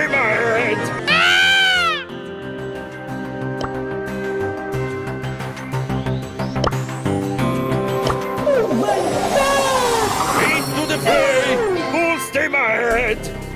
stay my head! Into the fray! Who'll stay my head?